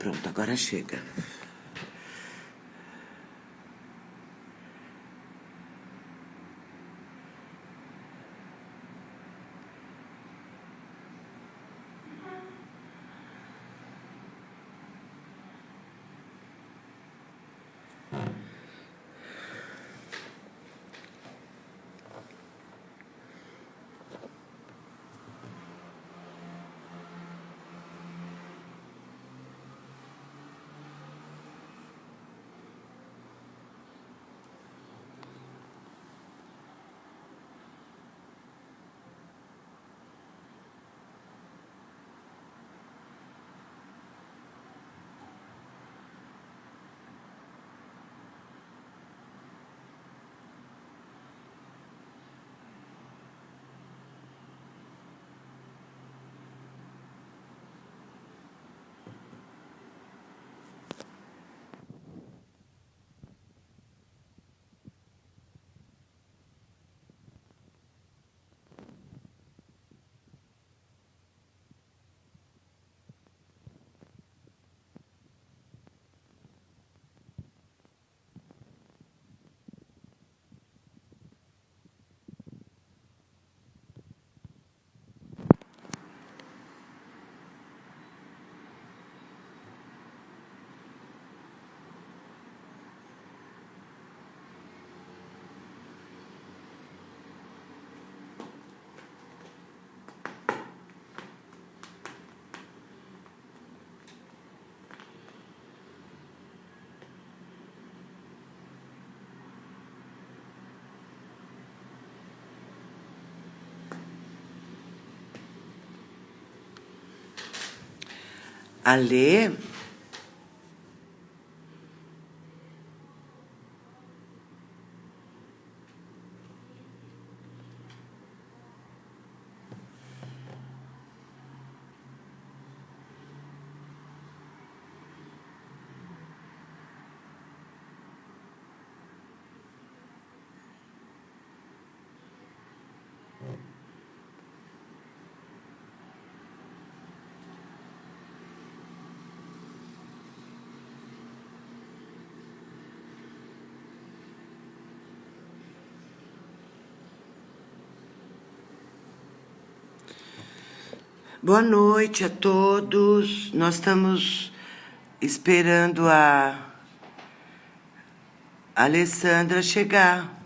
Pronto, agora chega. Alê? Boa noite a todos. Nós estamos esperando a Alessandra chegar.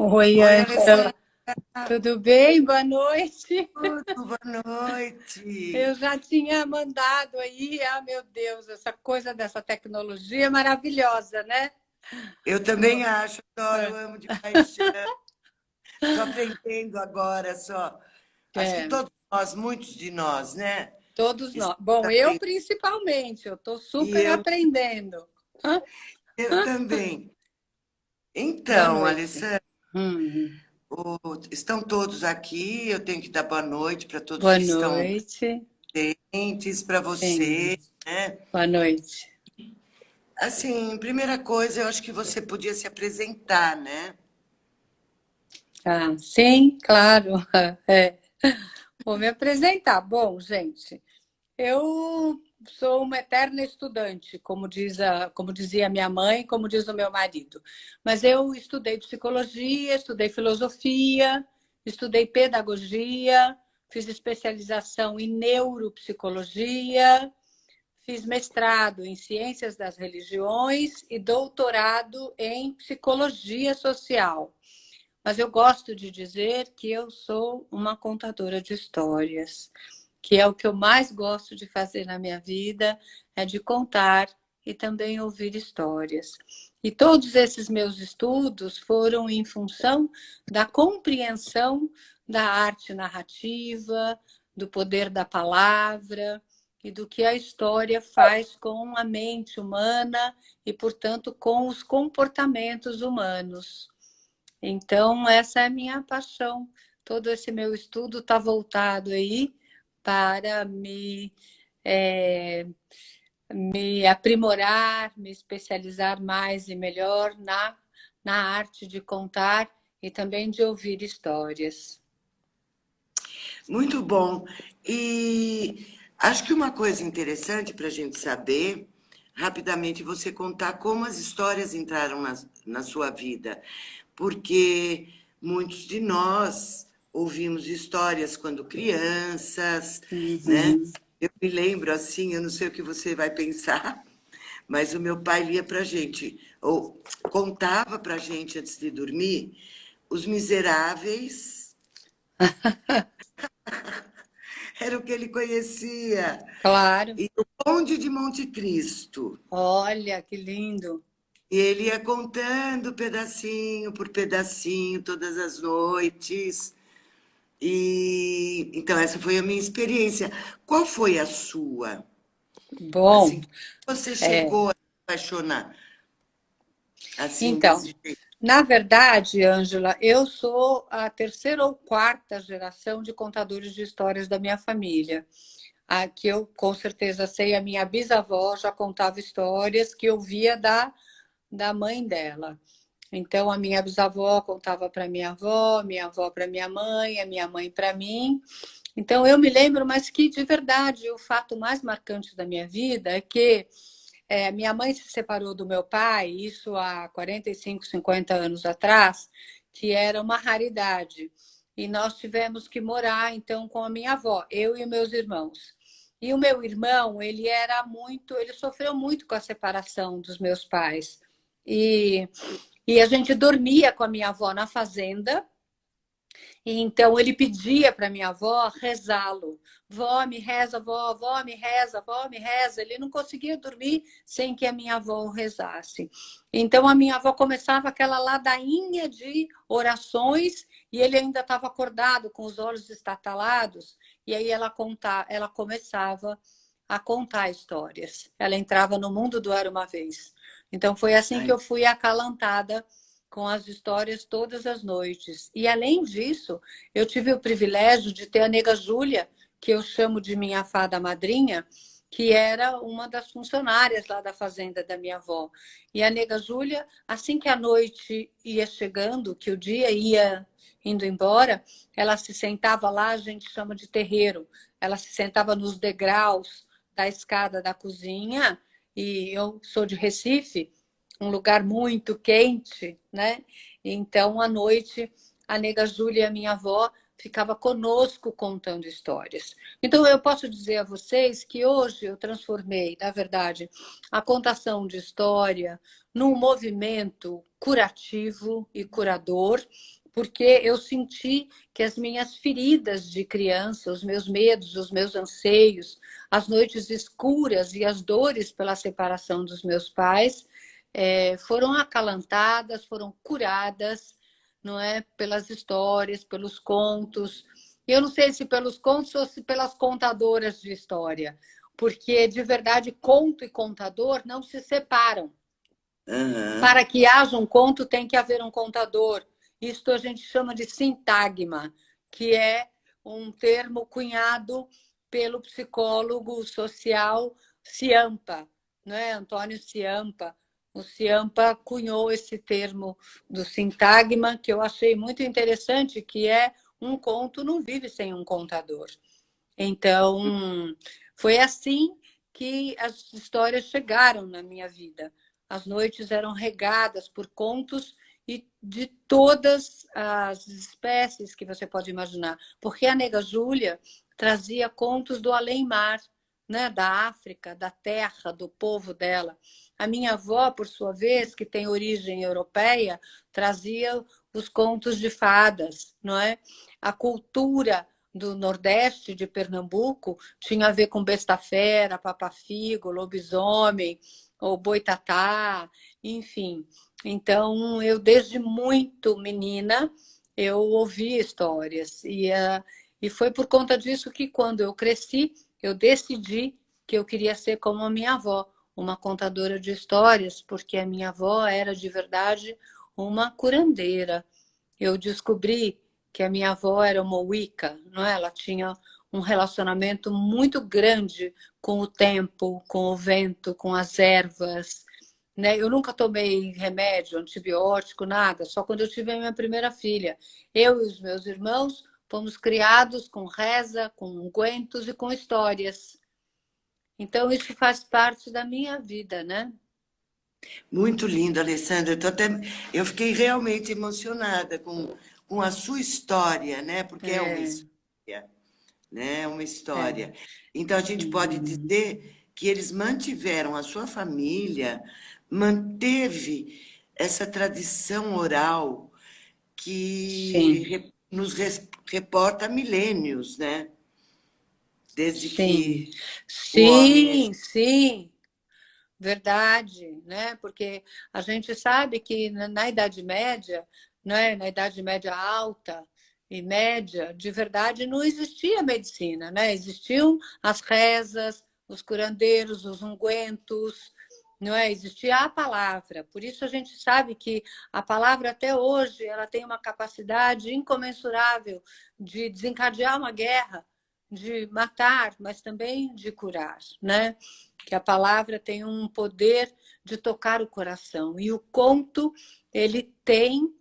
Oi, Ângela. Tudo bem? Boa noite. Tudo, boa noite. Eu já tinha mandado aí, meu Deus, essa coisa dessa tecnologia é maravilhosa, né? Eu também acho, eu amo de paixão. Estou aprendendo agora só. Acho que todos nós, muitos de nós, né? Todos nós. Estamos Bom, eu aprendendo. principalmente, eu estou E super eu, aprendendo. Eu também. Boa Então, noite. Alessandra, Hum, estão todos aqui. Eu tenho que dar boa noite para todos boa que estão noite. presentes, para Sim, você, né? boa noite. Assim, primeira coisa, eu acho que você podia se apresentar, né? Ah, sim, claro. É. Vou me apresentar. Bom, gente, eu sou uma eterna estudante, como dizia minha mãe, como diz o meu marido. Mas eu estudei psicologia, estudei filosofia, estudei pedagogia, fiz especialização em neuropsicologia, fiz mestrado em ciências das religiões e doutorado em psicologia social. Mas eu gosto de dizer que eu sou uma contadora de histórias, que é o que eu mais gosto de fazer na minha vida, é de contar e também ouvir histórias. E todos esses meus estudos foram em função da compreensão da arte narrativa, do poder da palavra e do que a história faz com a mente humana e, portanto, com os comportamentos humanos. Então, essa é a minha paixão. Todo esse meu estudo está voltado aí para me aprimorar, me especializar mais e melhor na arte de contar e também de ouvir histórias. Muito bom. E acho que uma coisa interessante para a gente saber, rapidamente, você contar como as histórias entraram na sua vida. Porque muitos de nós ouvimos histórias quando crianças, né? Uhum. Eu me lembro assim, eu não sei o que você vai pensar, mas o meu pai lia para gente, ou contava para gente antes de dormir, Os Miseráveis, era o que ele conhecia, Claro. e o Conde de Monte Cristo. Olha, que lindo. E ele ia contando pedacinho por pedacinho, todas as noites. E então essa foi a minha experiência. Qual foi a sua? Assim, Bom, que você é. chegou a se apaixonar assim Então, desse jeito? na verdade, Ângela, eu sou a terceira ou quarta geração de contadores de histórias da minha família. A que eu com certeza sei, a minha bisavó já contava histórias que eu via da mãe dela. Então, a minha bisavó contava para minha avó para minha mãe, a minha mãe para mim. Então, eu me lembro, mas que de verdade o fato mais marcante da minha vida é que minha mãe se separou do meu pai, isso há 45, 50 anos atrás, que era uma raridade. E nós tivemos que morar, então, com a minha avó, eu e meus irmãos. E o meu irmão, ele sofreu muito com a separação dos meus pais. E, e a gente dormia com a minha avó na fazenda, e então ele pedia para minha avó rezá-lo. Vó, me reza, vó, vó, me reza, vó, me reza. Ele não conseguia dormir sem que a minha avó o rezasse. Então a minha avó começava aquela ladainha de orações e ele ainda estava acordado com os olhos estatalados. E aí ela começava a contar histórias. Ela entrava no mundo do Era uma Vez. Então foi assim que Ai, eu fui acalantada com as histórias todas as noites. E, além disso, eu tive o privilégio de ter a nega Júlia, que eu chamo de minha fada madrinha, que era uma das funcionárias lá da fazenda da minha avó. E a nega Júlia, assim que a noite ia chegando, que o dia ia indo embora, ela se sentava lá, a gente chama de terreiro, ela se sentava nos degraus da escada da cozinha, e eu sou de Recife, um lugar muito quente, né? Então, à noite, a nega Júlia, minha avó, ficava conosco contando histórias. Então, eu posso dizer a vocês que hoje eu transformei, na verdade, a contação de história num movimento curativo e curador, porque eu senti que as minhas feridas de criança, os meus medos, os meus anseios, as noites escuras e as dores pela separação dos meus pais foram acalantadas, foram curadas, não é, pelas histórias, pelos contos. Eu não sei se pelos contos ou se pelas contadoras de história, porque de verdade conto e contador não se separam. Aham. Para que haja um conto, tem que haver um contador. Isto a gente chama de sintagma, que é um termo cunhado pelo psicólogo social Ciampa, não é? Antônio Ciampa. O Ciampa cunhou esse termo do sintagma, que eu achei muito interessante, que é um conto não vive sem um contador. Então, foi assim que as histórias chegaram na minha vida. As noites eram regadas por contos e de todas as espécies que você pode imaginar. Porque a Nega Júlia trazia contos do além-mar, né? Da África, da terra, do povo dela. A minha avó, por sua vez, que tem origem europeia, trazia os contos de fadas, não é? A cultura do Nordeste de Pernambuco tinha a ver com besta-fera, papa-figo, lobisomem, ou boitatá, enfim. Então, eu desde muito menina, eu ouvi histórias. E foi por conta disso que, quando eu cresci, eu decidi que eu queria ser como a minha avó, uma contadora de histórias, porque a minha avó era, de verdade, uma curandeira. Eu descobri que a minha avó era uma Wicca, não é? Ela tinha um relacionamento muito grande com o tempo, com o vento, com as ervas, né? Eu nunca tomei remédio, antibiótico, nada, só quando eu tive a minha primeira filha. Eu e os meus irmãos fomos criados com reza, com ungüentos e com histórias. Então, isso faz parte da minha vida, né? Muito lindo, Alessandra. Eu fiquei realmente emocionada com a sua história, né? Porque é uma É. história, né? É uma história. É. Então, a gente pode Uhum. dizer que eles mantiveram, a sua família manteve essa tradição oral que Sim, reporta há milênios, né? Desde sim, que o homem. sim, sim. Verdade, né? Porque a gente sabe que na Idade Média, né? Na Idade Média alta e média, de verdade, não existia medicina, né? Existiam as rezas, os curandeiros, os ungüentos, não é? Existia a palavra. Por isso a gente sabe que a palavra até hoje ela tem uma capacidade incomensurável de desencadear uma guerra, de matar, mas também de curar, né? Que a palavra tem um poder de tocar o coração. E o conto, ele tem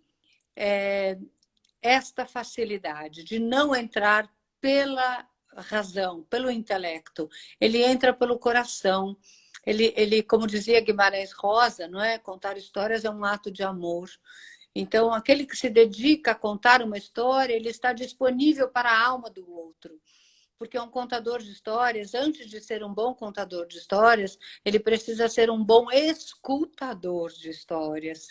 esta facilidade de não entrar pela razão, pelo intelecto. Ele entra pelo coração. Como dizia Guimarães Rosa, não é? Contar histórias é um ato de amor. Então, aquele que se dedica a contar uma história, ele está disponível para a alma do outro. Porque um contador de histórias, antes de ser um bom contador de histórias, ele precisa ser um bom escutador de histórias.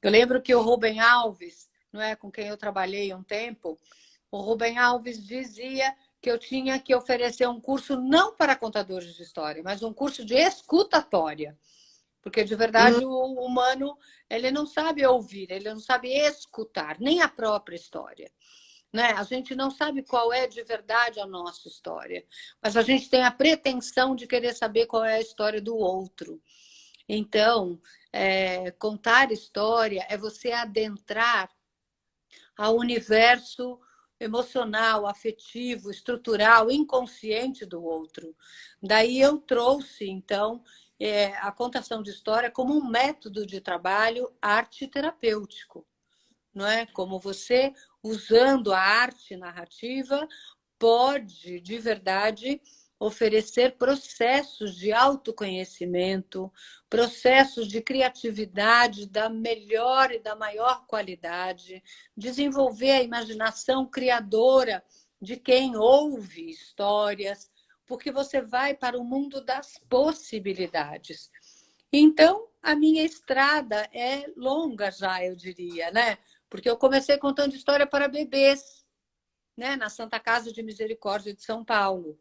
Eu lembro que o Rubem Alves, não é, com quem eu trabalhei um tempo, o Rubem Alves dizia que eu tinha que oferecer um curso não para contadores de história, mas um curso de escutatória. Porque, de Hum, verdade, o humano ele não sabe ouvir, ele não sabe escutar, nem a própria história. Né? A gente não sabe qual é de verdade a nossa história, mas a gente tem a pretensão de querer saber qual é a história do outro. Então, contar história é você adentrar ao universo emocional, afetivo, estrutural, inconsciente do outro. Daí eu trouxe, então, a contação de história como um método de trabalho arte terapêutico, não é? Como você, usando a arte narrativa, pode, de verdade, oferecer processos de autoconhecimento, processos de criatividade da melhor e da maior qualidade, desenvolver a imaginação criadora de quem ouve histórias, porque você vai para o mundo das possibilidades. Então, a minha estrada é longa já, eu diria, né? Porque eu comecei contando história para bebês, né? Na Santa Casa de Misericórdia de São Paulo.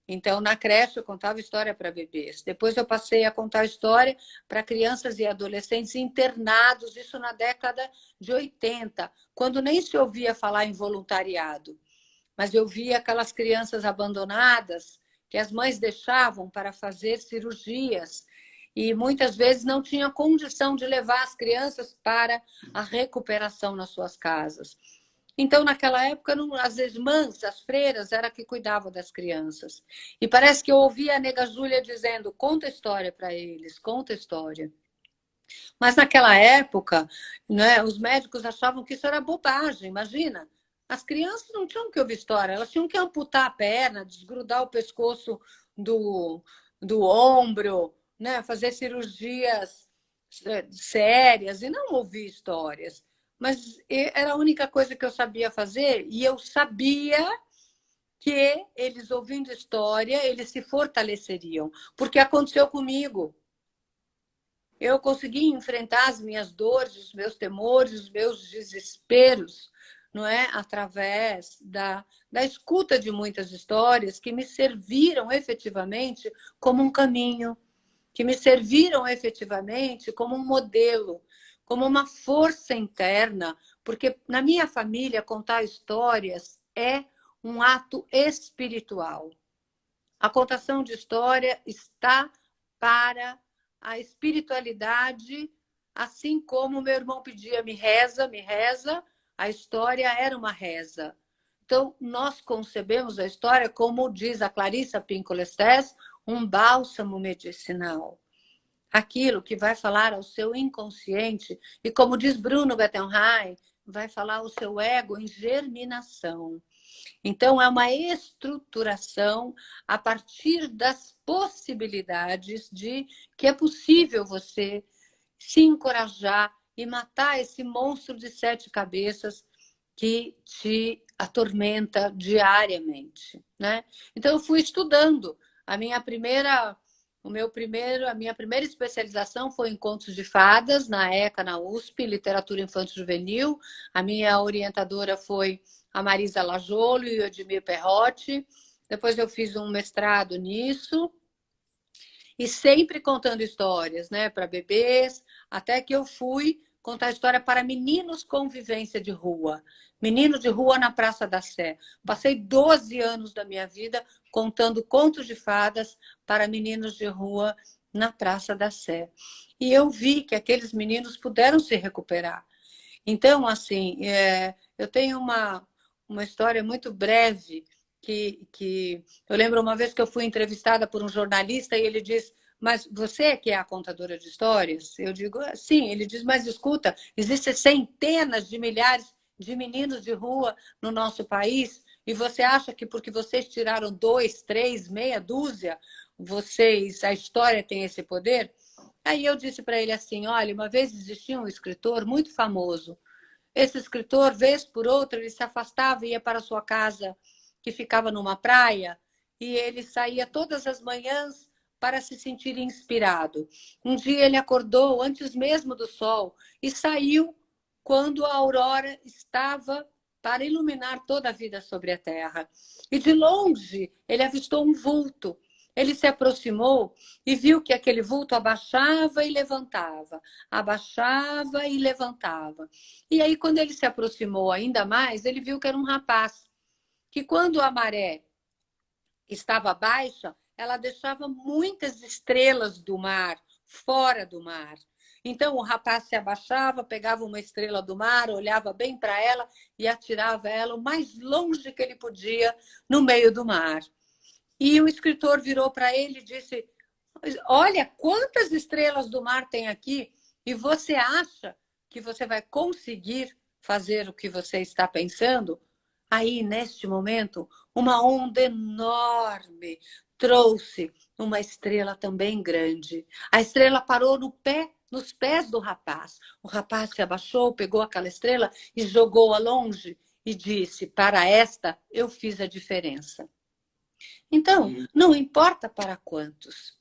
Então, na creche, eu contava história para bebês. Depois, eu passei a contar história para crianças e adolescentes internados, isso na década de 80, quando nem se ouvia falar em voluntariado. Mas eu via aquelas crianças abandonadas que as mães deixavam para fazer cirurgias e muitas vezes não tinha condição de levar as crianças para a recuperação nas suas casas. Então, naquela época, as irmãs, as freiras, era que cuidavam das crianças. E parece que eu ouvia a nega Júlia dizendo, conta história para eles, conta história. Mas naquela época, né, os médicos achavam que isso era bobagem, imagina. As crianças não tinham que ouvir história, elas tinham que amputar a perna, desgrudar o pescoço do ombro, né, fazer cirurgias sérias e não ouvir histórias. Mas era a única coisa que eu sabia fazer e eu sabia que eles, ouvindo história, eles se fortaleceriam, porque aconteceu comigo. Eu consegui enfrentar as minhas dores, os meus temores, os meus desesperos, não é? Através da escuta de muitas histórias que me serviram efetivamente como um caminho, que me serviram efetivamente como um modelo, como uma força interna, porque na minha família contar histórias é um ato espiritual. A contação de história está para a espiritualidade, assim como meu irmão pedia me reza, a história era uma reza. Então, nós concebemos a história, como diz a Clarissa Pinkola-Estés, um bálsamo medicinal. Aquilo que vai falar ao seu inconsciente, e como diz Bruno Bettelheim, vai falar ao seu ego em germinação. Então, é uma estruturação a partir das possibilidades de que é possível você se encorajar e matar esse monstro de 7 cabeças que te atormenta diariamente, né? Então, eu fui estudando. A minha primeira especialização foi em contos de fadas, na ECA, na USP, literatura infanto-juvenil. A minha orientadora foi a Marisa Lajolo e o Edmir Perrotti. Depois eu fiz um mestrado nisso. E sempre contando histórias, né, para bebês, até que eu fui contar história para meninos com vivência de rua. Menino de rua na Praça da Sé. Passei 12 anos da minha vida contando contos de fadas para meninos de rua na Praça da Sé. E eu vi que aqueles meninos puderam se recuperar. Então, assim, eu tenho uma história muito breve que eu lembro uma vez que eu fui entrevistada por um jornalista e ele diz, mas você que é a contadora de histórias? Eu digo, sim. Ele diz, mas escuta, existem centenas de milhares de meninos de rua no nosso país e você acha que porque vocês tiraram 2, 3, meia dúzia, a história tem esse poder? Aí eu disse para ele assim, olha, uma vez existia um escritor muito famoso. Esse escritor, vez por outra, ele se afastava e ia para a sua casa, que ficava numa praia, e ele saía todas as manhãs para se sentir inspirado. Um dia ele acordou antes mesmo do sol e saiu quando a aurora estava para iluminar toda a vida sobre a terra. E de longe ele avistou um vulto. Ele se aproximou e viu que aquele vulto abaixava e levantava, abaixava e levantava. E aí, quando ele se aproximou ainda mais, ele viu que era um rapaz, que quando a maré estava baixa, ela deixava muitas estrelas do mar fora do mar. Então o rapaz se abaixava, pegava uma estrela do mar, olhava bem para ela e atirava ela o mais longe que ele podia no meio do mar. E o escritor virou para ele e disse, olha quantas estrelas do mar tem aqui e você acha que você vai conseguir fazer o que você está pensando? Aí, neste momento, uma onda enorme trouxe uma estrela também grande. A estrela parou nos pés do rapaz. O rapaz se abaixou, pegou aquela estrela e jogou-a longe e disse, para esta eu fiz a diferença. Então, não importa para quantos.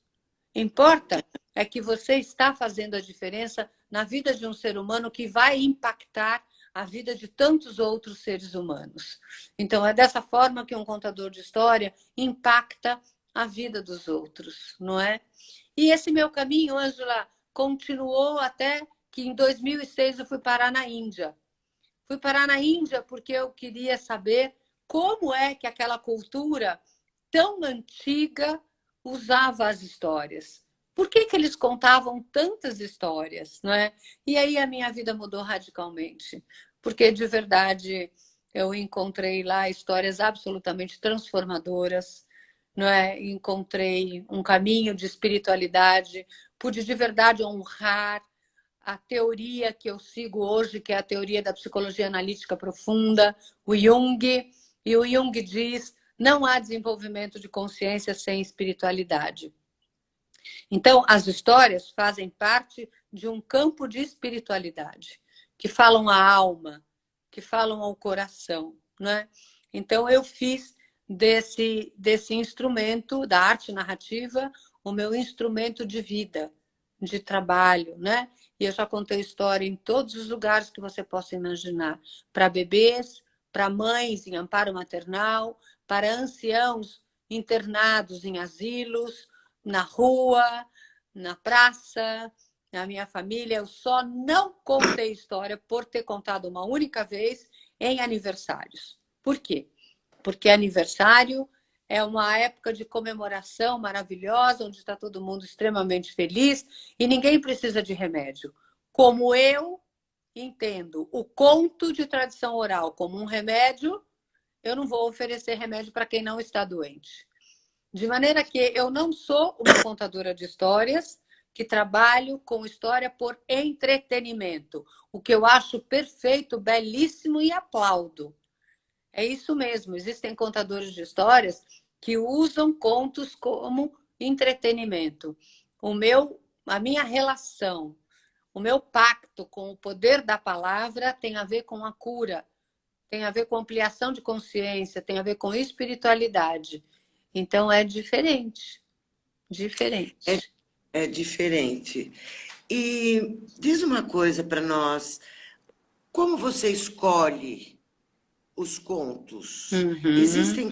Importa é que você está fazendo a diferença na vida de um ser humano que vai impactar a vida de tantos outros seres humanos. Então, é dessa forma que um contador de história impacta a vida dos outros, não é? E esse meu caminho, Ângela, continuou até que em 2006 eu fui parar na Índia. Fui parar na Índia porque eu queria saber como é que aquela cultura tão antiga usava as histórias. por que que eles contavam tantas histórias, não é? E aí a minha vida mudou radicalmente, porque de verdade eu encontrei lá histórias absolutamente transformadoras, não é? Encontrei um caminho de espiritualidade, pude de verdade honrar a teoria que eu sigo hoje, que é a teoria da psicologia analítica profunda, o Jung, e o Jung diz: não há desenvolvimento de consciência sem espiritualidade. Então, as histórias fazem parte de um campo de espiritualidade, que falam à alma, que falam ao coração, né? Então, eu fiz desse instrumento da arte narrativa o meu instrumento de vida, de trabalho, né? E eu já contei história em todos os lugares que você possa imaginar, para bebês, para mães em amparo maternal, para anciãos internados em asilos, na rua, na praça, na minha família. Eu só não contei história por ter contado uma única vez em aniversários. Por quê? Porque aniversário é uma época de comemoração maravilhosa, onde está todo mundo extremamente feliz e ninguém precisa de remédio. Como eu entendo o conto de tradição oral como um remédio, eu não vou oferecer remédio para quem não está doente. De maneira que eu não sou uma contadora de histórias, que trabalho com história por entretenimento. O que eu acho perfeito, belíssimo e aplaudo. É isso mesmo, existem contadores de histórias que usam contos como entretenimento. A minha relação, o meu pacto com o poder da palavra tem a ver com a cura, tem a ver com ampliação de consciência, tem a ver com espiritualidade. Então é diferente, É, diferente. é diferente. E diz uma coisa para nós, como você escolhe os contos? Uhum. Existem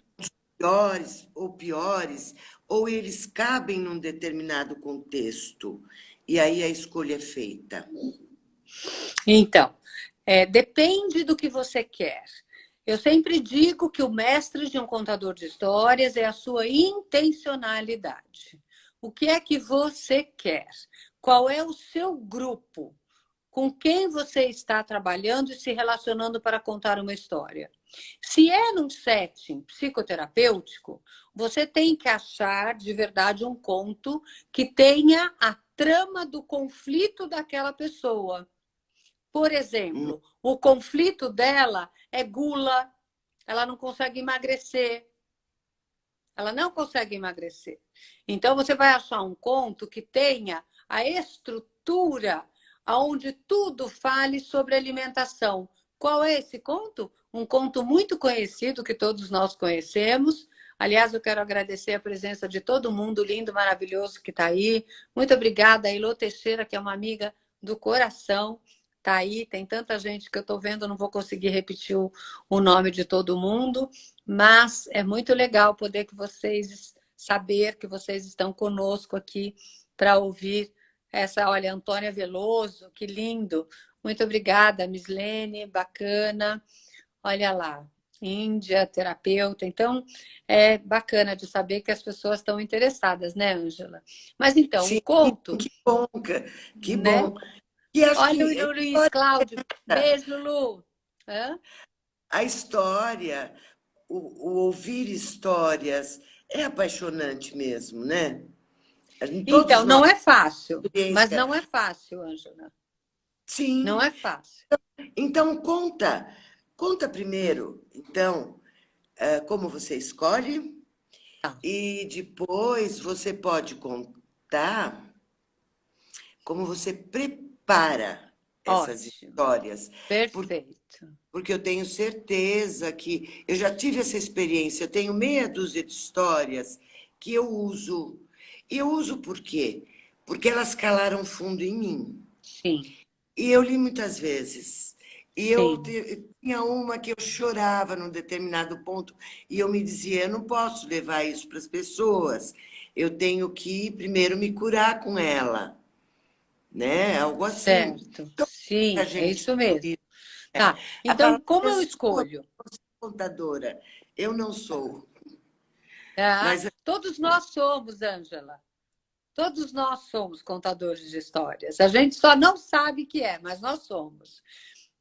piores ou piores, ou eles cabem num determinado contexto, e aí a escolha é feita? Então, depende do que você quer. Eu sempre digo que o mestre de um contador de histórias é a sua intencionalidade. O que é que você quer? Qual é o seu grupo? Com quem você está trabalhando e se relacionando para contar uma história? Se é num setting psicoterapêutico, você tem que achar de verdade um conto que tenha a trama do conflito daquela pessoa. Por Hum, exemplo, o conflito dela é gula, ela não consegue emagrecer. Ela não consegue emagrecer. Então, você vai achar um conto que tenha a estrutura onde tudo fale sobre alimentação. Qual é esse conto? Um conto muito conhecido que todos nós conhecemos. Aliás, eu quero agradecer a presença de todo mundo lindo, maravilhoso que está aí. Muito obrigada, Ilô Teixeira, que é uma amiga do coração. Está aí, tem tanta gente que eu estou vendo, não vou conseguir repetir o nome de todo mundo. Mas é muito legal poder que vocês saber que vocês estão conosco aqui para ouvir essa, olha, Antônia Veloso, que lindo. Muito obrigada, Mislene, bacana. Olha lá, Índia, terapeuta. Então, é bacana de saber que as pessoas estão interessadas, né, Ângela? Mas então, o sim, conto, que bom, que né? bom. E acho Olha que o Luiz Cláudio. Beijo, Lu. Hã? a história, o ouvir histórias é apaixonante mesmo, né? Em todos Então, nós, não é fácil, mas experiência. não é fácil, Ângela. Não Sim. é fácil. Então, conta primeiro, então, como você escolhe, Tá. e depois você pode contar como você prepara essas Ótimo. histórias, Perfeito. porque eu tenho certeza que eu já tive essa experiência, eu tenho meia dúzia de histórias que eu uso. E eu uso por quê? Porque elas calaram fundo em mim. Sim, E eu li muitas vezes. E sim. tinha uma que eu chorava num determinado ponto e eu me dizia, eu não posso levar isso para as pessoas. Eu tenho que primeiro me curar com ela, né? Algo assim. Certo. Então, a Sim, é gente isso mesmo. Tá. a Então, palavra como é eu sua, escolho? você é contadora. Eu não sou. Tá? Mas Todos nós somos, Ângela. Todos nós somos contadores de histórias. A gente só não sabe que é, mas nós somos.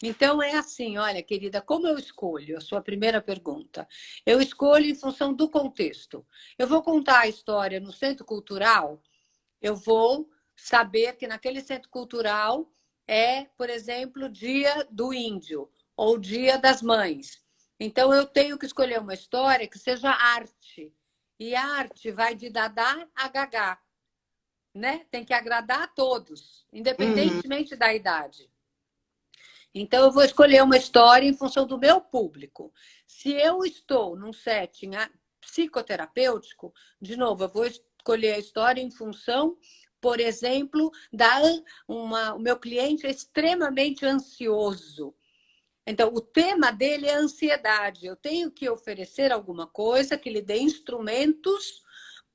Então, é assim, olha, querida, como eu escolho? A sua primeira pergunta. Eu escolho em função do contexto. Eu vou contar a história no centro cultural, eu vou saber que naquele centro cultural é, por exemplo, Dia do Índio ou Dia das Mães. Então, eu tenho que escolher uma história que seja arte. E a arte vai de Dadá a Gagá, né? Tem que agradar a todos, Uhum. independentemente da idade. Então, eu vou escolher uma história em função do meu público. Se eu estou num setting psicoterapêutico, de novo, eu vou escolher a história em função, por exemplo, o meu cliente é extremamente ansioso. Então, o tema dele é ansiedade. Eu tenho que oferecer alguma coisa que lhe dê instrumentos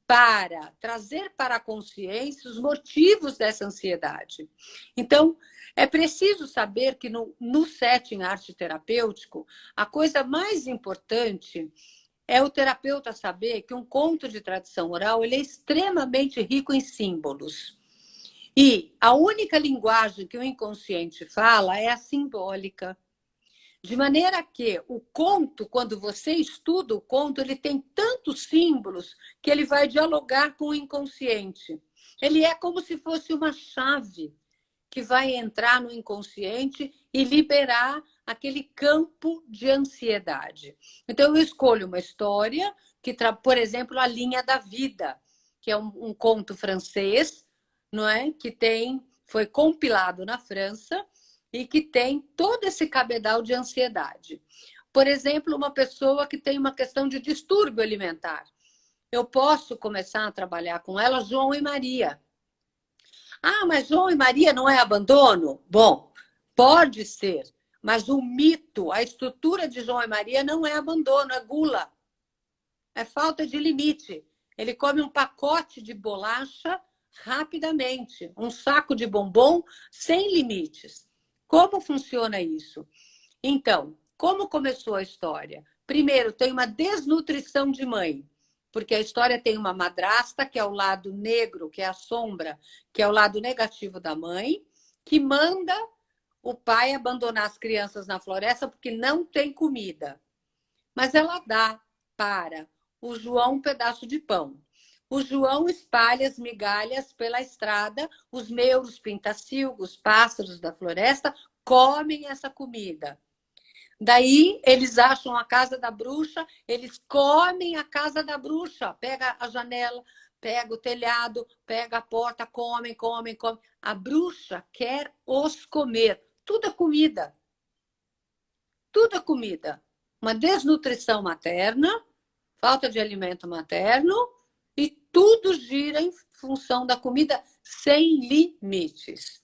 para trazer para a consciência os motivos dessa ansiedade. Então, é preciso saber que no setting arte terapêutico, a coisa mais importante é o terapeuta saber que um conto de tradição oral ele é extremamente rico em símbolos. E a única linguagem que o inconsciente fala é a simbólica. De maneira que o conto, quando você estuda o conto, ele tem tantos símbolos que ele vai dialogar com o inconsciente. Ele é como se fosse uma chave que vai entrar no inconsciente e liberar aquele campo de ansiedade. Então, eu escolho uma história que, por exemplo, A Linha da Vida, que é um conto francês, não é? Foi compilado na França e que tem todo esse cabedal de ansiedade. Por exemplo, uma pessoa que tem uma questão de distúrbio alimentar. Eu posso começar a trabalhar com ela João e Maria. Ah, mas João e Maria não é abandono? Bom, pode ser, mas o mito, a estrutura de João e Maria não é abandono, é gula. É falta de limite. Ele come um pacote de bolacha rapidamente, um saco de bombom sem limites. Como funciona isso? Então, como começou a história? Primeiro, tem uma desnutrição de mãe, porque a história tem uma madrasta, que é o lado negro, que é a sombra, que é o lado negativo da mãe, que manda o pai abandonar as crianças na floresta porque não tem comida. Mas ela dá para o João um pedaço de pão. O João espalha as migalhas pela estrada, os meuros, pintacilgos, pássaros da floresta comem essa comida. Daí eles acham a casa da bruxa, eles comem a casa da bruxa, pega a janela, pega o telhado, pega a porta, comem, comem, comem. A bruxa quer os comer. Tudo é comida. Tudo é comida. Uma desnutrição materna, falta de alimento materno e tudo gira em função da comida sem limites.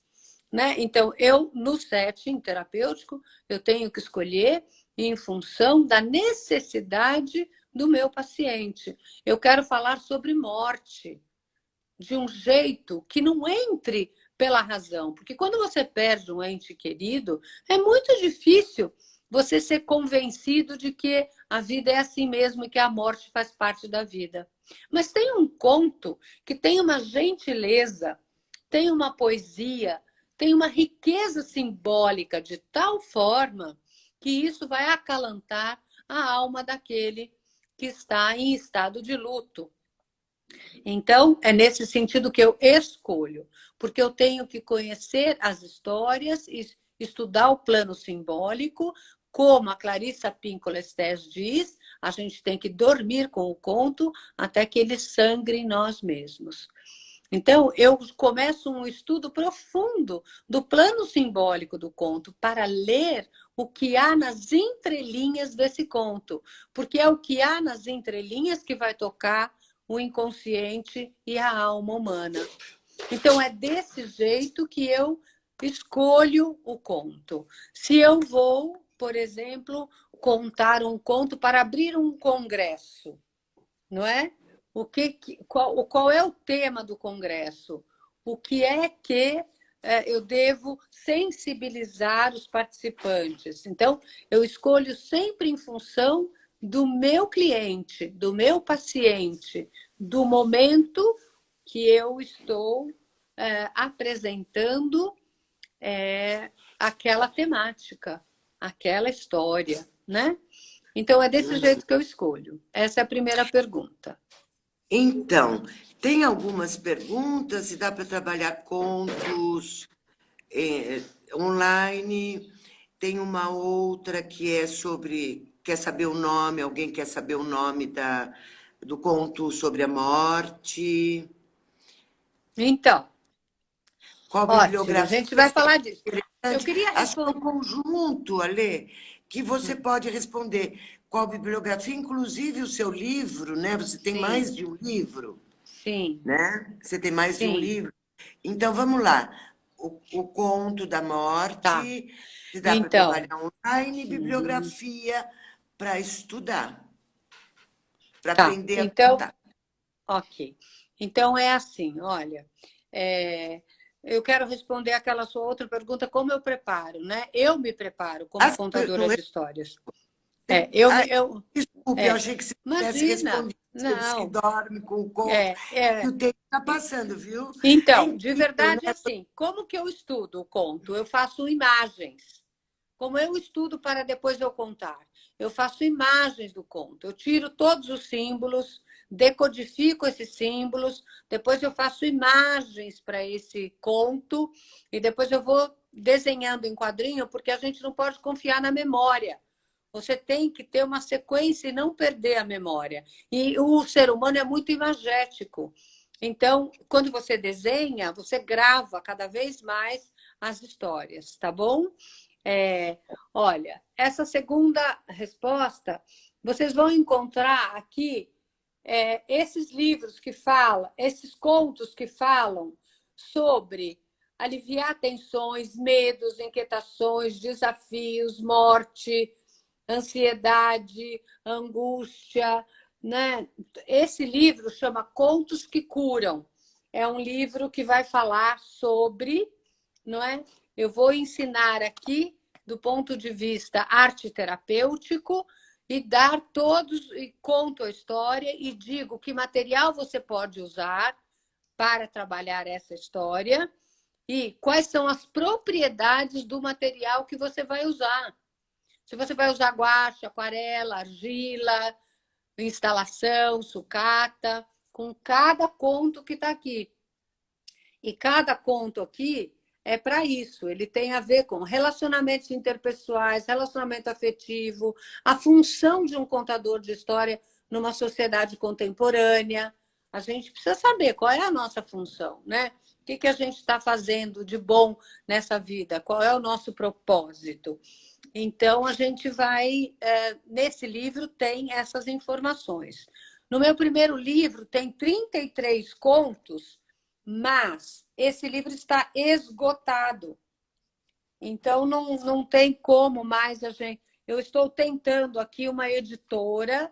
Né? Então, no setting terapêutico, eu tenho que escolher em função da necessidade do meu paciente. Eu quero falar sobre morte de um jeito que não entre pela razão, porque quando você perde um ente querido, é muito difícil você ser convencido de que a vida é assim mesmo e que a morte faz parte da vida. Mas tem um conto que tem uma gentileza, tem uma poesia, tem uma riqueza simbólica de tal forma que isso vai acalentar a alma daquele que está em estado de luto. Então, é nesse sentido que eu escolho, porque eu tenho que conhecer as histórias e estudar o plano simbólico, como a Clarissa Pinkola Estés diz, a gente tem que dormir com o conto até que ele sangre em nós mesmos. Então, eu começo um estudo profundo do plano simbólico do conto para ler o que há nas entrelinhas desse conto, porque é o que há nas entrelinhas que vai tocar o inconsciente e a alma humana. Então, é desse jeito que eu escolho o conto. Se eu vou, por exemplo, contar um conto para abrir um congresso, não é? Qual é o tema do congresso? O que é que eu devo sensibilizar os participantes? Então, eu escolho sempre em função do meu cliente, do meu paciente, do momento que eu estou apresentando aquela temática, aquela história, né? Então, é desse jeito que eu escolho. Essa é a primeira pergunta. Então, tem algumas perguntas, se dá para trabalhar contos online. Tem uma outra que é sobre, quer saber o nome, alguém quer saber o nome do conto sobre a morte. Então, Qual ótimo, a bibliografia gente vai seria falar disso. Eu interessante? queria Acho que é um responder. conjunto, Alê, que você pode responder qual bibliografia, inclusive o seu livro, né? Você tem Sim, mais de um livro, sim, né? Você tem mais de um sim, livro. Então, vamos lá. O conto da tá. morte, se dá para Então, trabalhar online, uhum, bibliografia para estudar, para tá. aprender a Então, contar. ok. Então é assim, olha, é, eu quero responder aquela sua outra pergunta, como eu preparo, né? Eu me preparo como Não contadora é- de histórias. Eu, Desculpe, eu achei que você tivesse imagina, respondido. Você disse que não, dorme com o conto. é, E é, o tempo está passando, viu? É então, de incrível, verdade, né? assim, como que eu estudo o conto? Eu faço imagens. Como eu estudo para depois eu contar? Eu faço imagens do conto. Eu tiro todos os símbolos, decodifico esses símbolos, depois eu faço imagens para esse conto e depois eu vou desenhando em quadrinho, porque a gente não pode confiar na memória. Você tem que ter uma sequência e não perder a memória. E o ser humano é muito imagético. Então, quando você desenha, você grava cada vez mais as histórias, tá bom? Olha, essa segunda resposta, vocês vão encontrar aqui esses livros que falam, esses contos que falam sobre aliviar tensões, medos, inquietações, desafios, morte, ansiedade, angústia, né? Esse livro chama Contos que Curam. É um livro que vai falar sobre, não é? Eu vou ensinar aqui do ponto de vista arte terapêutico e dar todos e conto a história e digo que material você pode usar para trabalhar essa história e quais são as propriedades do material que você vai usar. Se você vai usar guache, aquarela, argila, instalação, sucata, com cada conto que está aqui. E cada conto aqui é para isso. Ele tem a ver com relacionamentos interpessoais, relacionamento afetivo, a função de um contador de história numa sociedade contemporânea. A gente precisa saber qual é a nossa função, né? O que a gente está fazendo de bom nessa vida? Qual é o nosso propósito? Então, a gente vai. Nesse livro tem essas informações. No meu primeiro livro, tem 33 contos, mas esse livro está esgotado. Então, não tem como mais a gente. Eu estou tentando aqui uma editora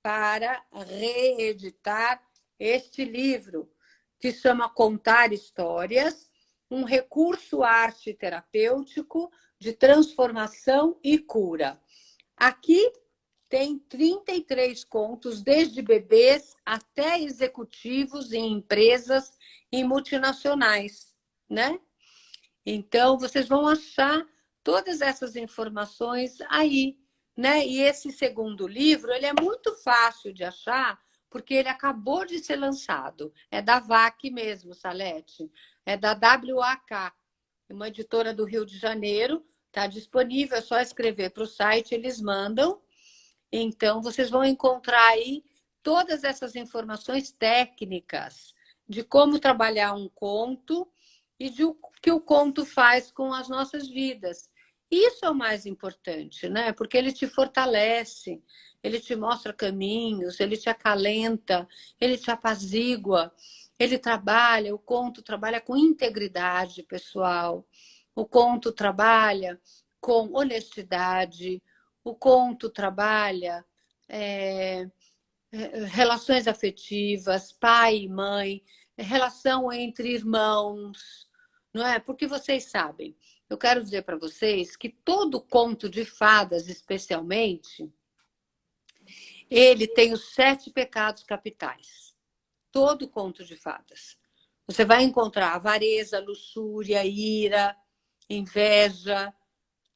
para reeditar este livro, que se chama Contar Histórias, um recurso arte terapêutico de transformação e cura. Aqui tem 33 contos, desde bebês até executivos em empresas e multinacionais, né? Então, vocês vão achar todas essas informações aí, né? E esse segundo livro, ele é muito fácil de achar, porque ele acabou de ser lançado. É da VAC mesmo, Salete. É da WAK, uma editora do Rio de Janeiro. Está disponível, é só escrever para o site, eles mandam. Então, vocês vão encontrar aí todas essas informações técnicas de como trabalhar um conto e de o que o conto faz com as nossas vidas. Isso é o mais importante, né? Porque ele te fortalece, ele te mostra caminhos, ele te acalenta, ele te apazigua, ele trabalha, o conto trabalha com integridade pessoal, o conto trabalha com honestidade, o conto trabalha relações afetivas, pai e mãe, relação entre irmãos, não é? Porque vocês sabem, eu quero dizer para vocês que todo conto de fadas, especialmente, ele tem os 7 pecados capitais. todo conto de fadas. Você vai encontrar avareza, luxúria, ira, inveja,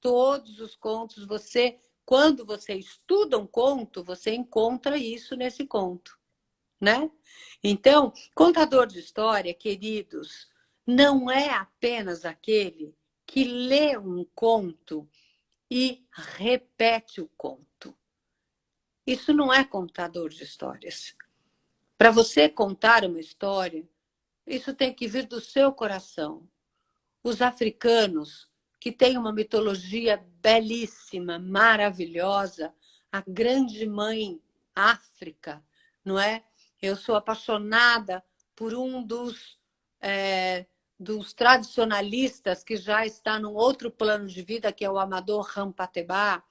todos os contos. Quando você estuda um conto, você encontra isso nesse conto, né? Então, contador de história, queridos, não é apenas aquele que lê um conto e repete o conto. Isso não é contador de histórias. Para você contar uma história, isso tem que vir do seu coração. Os africanos, que têm uma mitologia belíssima, maravilhosa, a grande mãe África, não é? Eu sou apaixonada por um dos tradicionalistas que já está num outro plano de vida, que é o Amador Rampatebá,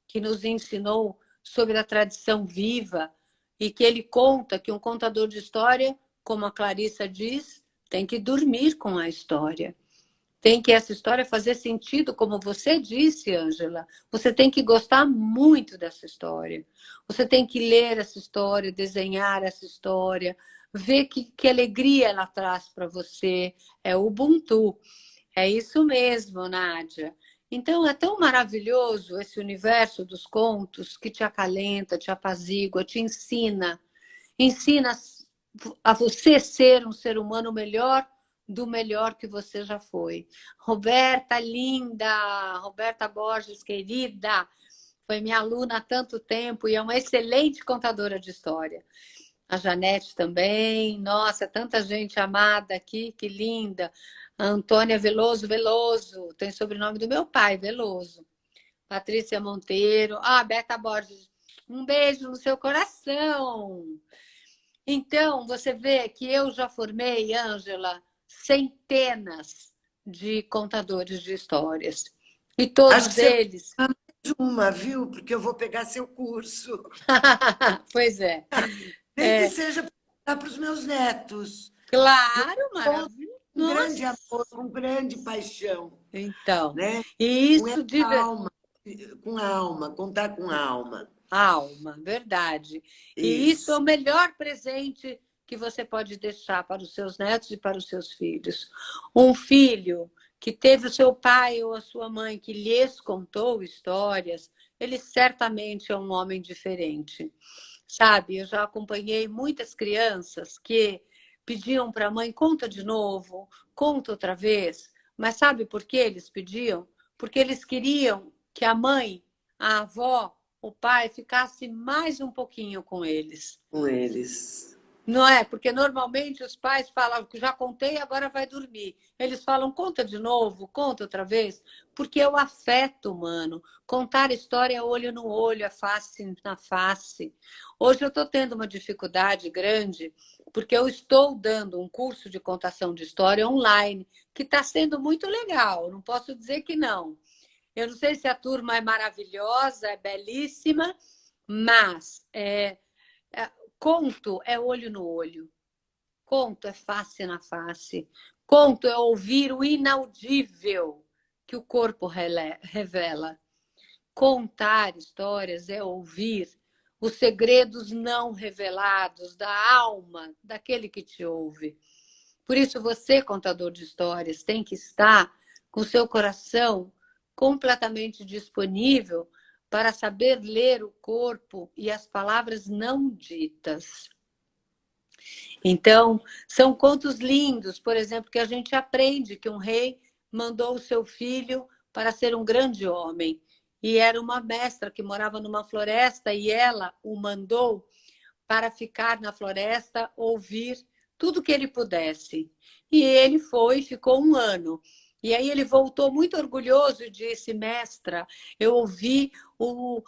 que nos ensinou sobre a tradição viva e que ele conta que um contador de história, como a Clarissa diz, tem que dormir com a história. Tem que essa história fazer sentido, como você disse, Ângela. Você tem que gostar muito dessa história. Você tem que ler essa história, desenhar essa história, ver que alegria ela traz para você. É o Ubuntu. É isso mesmo, Nádia. Então, é tão maravilhoso esse universo dos contos que te acalenta, te apazigua, te ensina. Ensina a você ser um ser humano melhor do melhor que você já foi. Roberta, linda! Roberta Borges, querida! Foi minha aluna há tanto tempo e é uma excelente contadora de história. A Janete também. Nossa, tanta gente amada aqui, que linda. A Antônia Veloso, tem sobrenome do meu pai, Veloso. Patrícia Monteiro. Ah, Beta Borges, um beijo no seu coração. Então, você vê que eu já formei, Ângela, centenas de contadores de histórias. E Acho que todos você eles. vai mais uma, viu? Porque eu vou pegar seu curso. Pois é. Nem que seja para os meus netos. Claro, maravilha. Com grande Nossa. amor, com grande paixão, Então, né? e Com isso essa de alma, contar com alma. alma, verdade. E isso é Isso. o melhor presente que você pode deixar para os seus netos e para os seus filhos. Um filho que teve o seu pai ou a sua mãe que lhes contou histórias, ele certamente é um homem diferente. Sabe, eu já acompanhei muitas crianças que pediam para a mãe, conta de novo, conta outra vez. Mas sabe por que eles pediam? Porque eles queriam que a mãe, a avó, o pai ficasse mais um pouquinho com eles. Com eles. Não é? Porque normalmente os pais falam que já contei, agora vai dormir. Eles falam, conta de novo, conta outra vez, porque é o afeto humano. Contar história é olho no olho, é face na face. Hoje eu estou tendo uma dificuldade grande, porque eu estou dando um curso de contação de história online, que está sendo muito legal, não posso dizer que não. Eu não sei se a turma é maravilhosa, é belíssima, mas conto é olho no olho. Conto é face na face. Conto é ouvir o inaudível que o corpo revela. Contar histórias é ouvir os segredos não revelados da alma daquele que te ouve. Por isso, você, contador de histórias, tem que estar com o seu coração completamente disponível para saber ler o corpo e as palavras não ditas. Então, são contos lindos, por exemplo, que a gente aprende que um rei mandou o seu filho para ser um grande homem. E era uma mestra que morava numa floresta e ela o mandou para ficar na floresta, ouvir tudo que ele pudesse. E ele foi, ficou um ano. E aí ele voltou muito orgulhoso e disse, mestra, eu ouvi o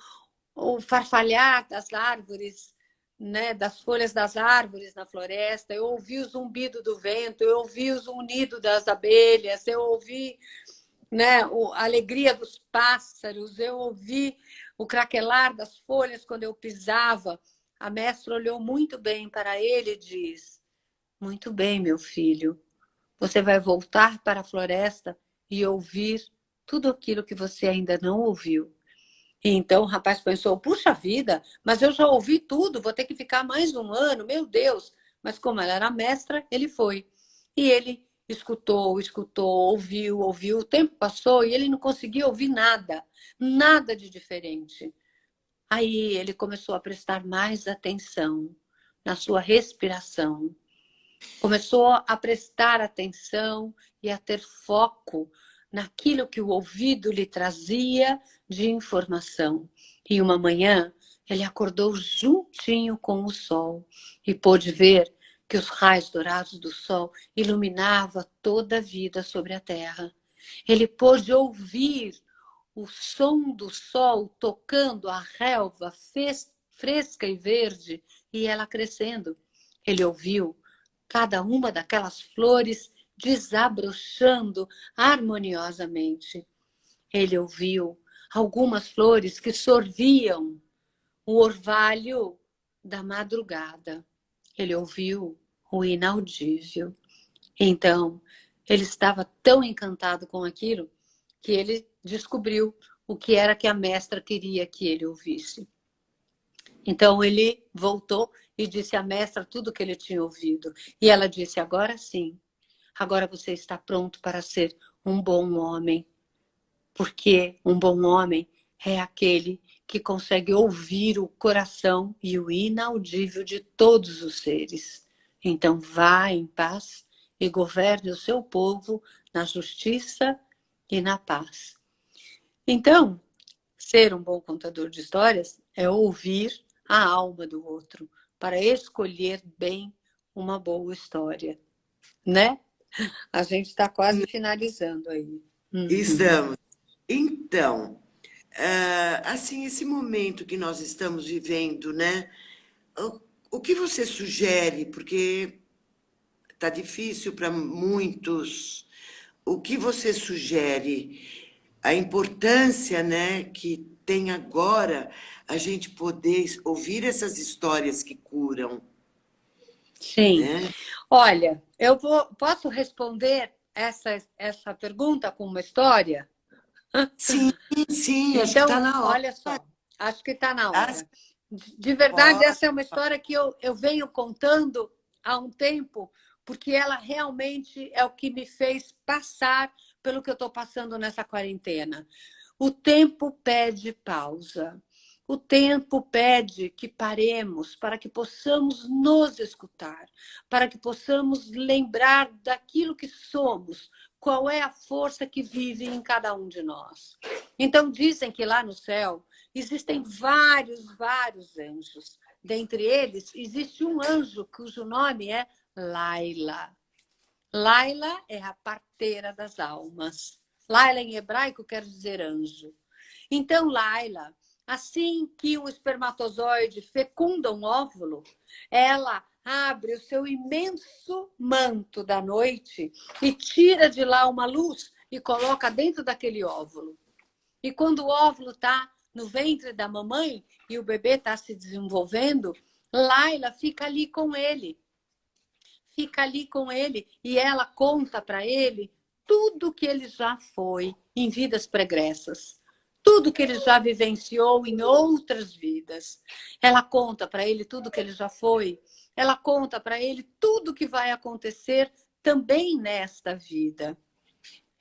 farfalhar das árvores, né, das folhas das árvores na floresta, eu ouvi o zumbido do vento, eu ouvi o zunido das abelhas, eu ouvi, né, a alegria dos pássaros, eu ouvi o craquelar das folhas quando eu pisava. A mestra olhou muito bem para ele e diz, muito bem, meu filho, você vai voltar para a floresta e ouvir tudo aquilo que você ainda não ouviu. E então o rapaz pensou, puxa vida, mas eu já ouvi tudo, vou ter que ficar mais um ano, meu Deus. Mas como ela era mestra, ele foi. E ele escutou, escutou, ouviu, ouviu. O tempo passou e ele não conseguia ouvir nada, nada de diferente. Aí ele começou a prestar mais atenção na sua respiração. Começou a prestar atenção e a ter foco naquilo que o ouvido lhe trazia de informação. E uma manhã, ele acordou juntinho com o sol e pôde ver que os raios dourados do sol iluminavam toda a vida sobre a terra. Ele pôde ouvir o som do sol tocando a relva fresca e verde e ela crescendo. Ele ouviu cada uma daquelas flores desabrochando harmoniosamente. Ele ouviu algumas flores que sorviam o orvalho da madrugada. Ele ouviu o inaudível. Então, ele estava tão encantado com aquilo que ele descobriu o que era que a mestra queria que ele ouvisse. Então ele voltou e disse à mestra tudo o que ele tinha ouvido. E ela disse, agora sim, agora você está pronto para ser um bom homem. Porque um bom homem é aquele que consegue ouvir o coração e o inaudível de todos os seres. Então vá em paz e governe o seu povo na justiça e na paz. Então, ser um bom contador de histórias é ouvir a alma do outro para escolher bem uma boa história, né? A gente está quase finalizando aí. Estamos. Então, assim, esse momento que nós estamos vivendo, né? O que você sugere? Porque está difícil para muitos. O que você sugere? A importância, né, que tem agora a gente poder ouvir essas histórias que curam, Sim. né? Olha, posso responder essa pergunta com uma história? Sim, sim, acho que está Então, na hora. olha só, acho que está na Ah, hora. De verdade, pode. essa é uma história que eu venho contando há um tempo, porque ela realmente é o que me fez passar pelo que eu estou passando nessa quarentena. O tempo pede pausa. O tempo pede que paremos para que possamos nos escutar, para que possamos lembrar daquilo que somos, qual é a força que vive em cada um de nós. Então, dizem que lá no céu existem vários anjos. Dentre eles, existe um anjo cujo nome é Laila. Laila é a parteira das almas. Laila em hebraico quer dizer anjo. Então, Laila, assim que um espermatozoide fecunda um óvulo, ela abre o seu imenso manto da noite e tira de lá uma luz e coloca dentro daquele óvulo. E quando o óvulo está no ventre da mamãe e o bebê está se desenvolvendo, Laila fica ali com ele. Fica ali com ele e ela conta para ele tudo que ele já foi em vidas pregressas. Tudo que ele já vivenciou em outras vidas. Ela conta para ele tudo que ele já foi. Ela conta para ele tudo que vai acontecer também nesta vida.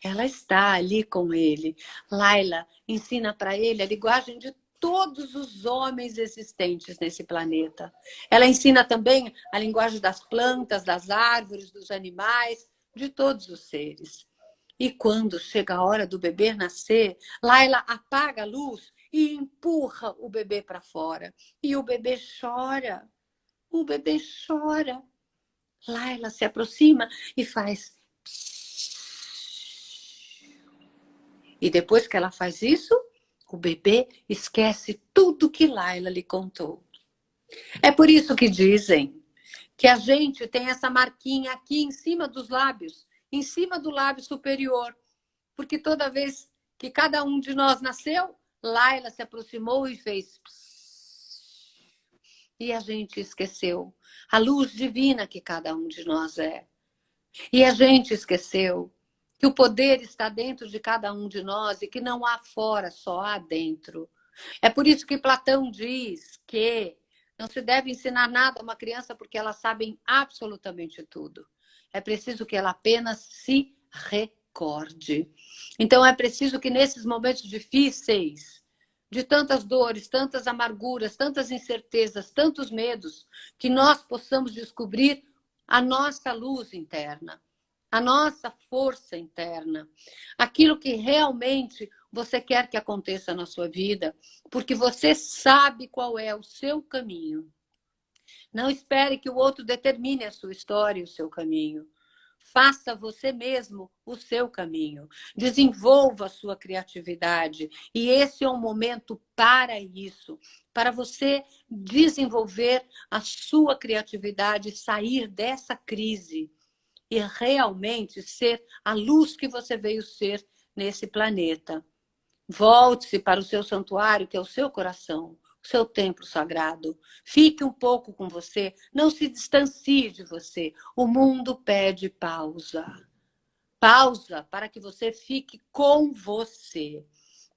Ela está ali com ele. Laila ensina para ele a linguagem de todos os homens existentes nesse planeta. Ela ensina também a linguagem das plantas, das árvores, dos animais, de todos os seres. E quando chega a hora do bebê nascer, Laila apaga a luz e empurra o bebê para fora. E o bebê chora. O bebê chora. Laila se aproxima e faz. E depois que ela faz isso, o bebê esquece tudo que Laila lhe contou. É por isso que dizem que a gente tem essa marquinha aqui em cima dos lábios, em cima do lábio superior. Porque toda vez que cada um de nós nasceu, Laila se aproximou e fez... E a gente esqueceu a luz divina que cada um de nós é. E a gente esqueceu que o poder está dentro de cada um de nós e que não há fora, só há dentro. É por isso que Platão diz que Não se deve ensinar nada a uma criança porque elas sabem absolutamente tudo. É preciso que ela apenas se recorde. Então, é preciso que nesses momentos difíceis, de tantas dores, tantas amarguras, tantas incertezas, tantos medos, que nós possamos descobrir a nossa luz interna, a nossa força interna, aquilo que realmente você quer que aconteça na sua vida, porque você sabe qual é o seu caminho. Não espere que o outro determine a sua história e o seu caminho. Faça você mesmo o seu caminho. Desenvolva a sua criatividade. E esse é um momento para isso, para você desenvolver a sua criatividade, sair dessa crise e realmente ser a luz que você veio ser nesse planeta. Volte-se para o seu santuário, que é o seu coração, o seu templo sagrado. Fique um pouco com você, não se distancie de você. O mundo pede pausa. Pausa para que você fique com você.